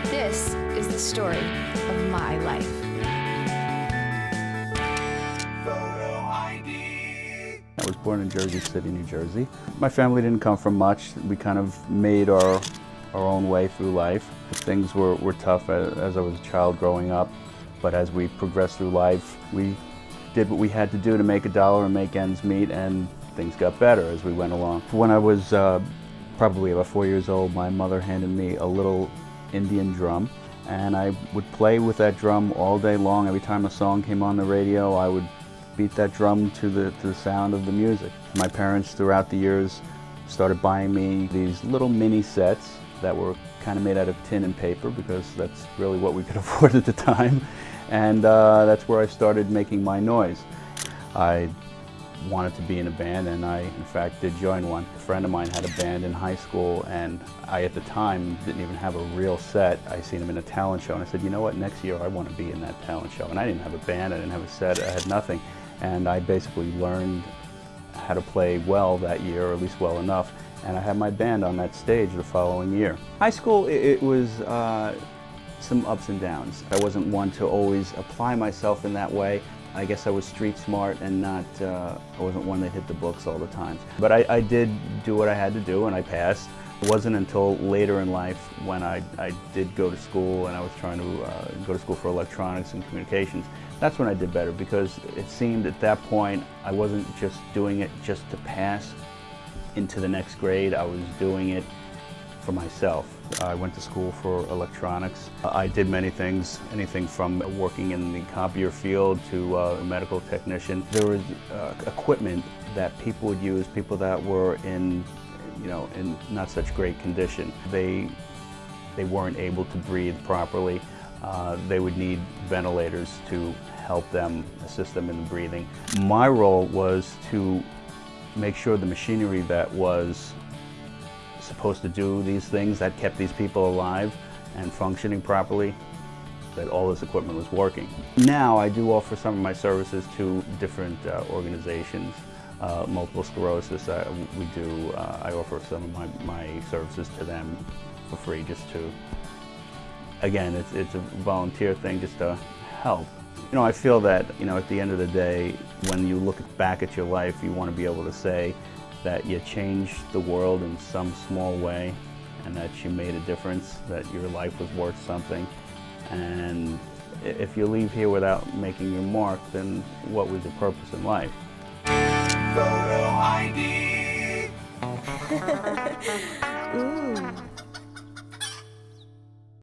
This is the story of my life. I was born in Jersey City, New Jersey. My family didn't come from much. We kind of made our own way through life. Things were tough as I was a child growing up, but as we progressed through life, we did what we had to do to make a dollar and make ends meet, and things got better as we went along. When I was probably about 4 years old, my mother handed me a little Indian drum, and I would play with that drum all day long. Every time a song came on the radio, I would beat that drum to the sound of the music. My parents throughout the years started buying me these little mini sets that were kind of made out of tin and paper, because that's really what we could afford at the time, and that's where I started making my noise. I wanted to be in a band, and I in fact did join one. A friend of mine had a band in high school, and I at the time didn't even have a real set. I seen him in a talent show, and I said, you know what, next year I want to be in that talent show. And I didn't have a band, I didn't have a set, I had nothing. And I basically learned how to play well that year, or at least well enough, and I had my band on that stage the following year. High school, it was some ups and downs. I wasn't one to always apply myself in that way. I guess I was street smart and not, I wasn't one that hit the books all the time. But I did do what I had to do, and I passed. It wasn't until later in life when I did go to school, and I was trying to go to school for electronics and communications. That's when I did better, because it seemed at that point I wasn't just doing it just to pass into the next grade. I was doing it for myself. I went to school for electronics. I did many things, anything from working in the copier field to a medical technician. There was equipment that people would use, people that were in not such great condition. They weren't able to breathe properly. They would need ventilators to help them, assist them in breathing. My role was to make sure the machinery that was supposed to do these things, that kept these people alive and functioning properly, that all this equipment was working. Now I do offer some of my services to different organizations. Multiple sclerosis, I offer some of my services to them for free, just to, again, it's a volunteer thing, just to help. I feel that, at the end of the day, when you look back at your life, you want to be able to say that you changed the world in some small way, and that you made a difference, that your life was worth something. And if you leave here without making your mark, then what was your purpose in life? Photo ID.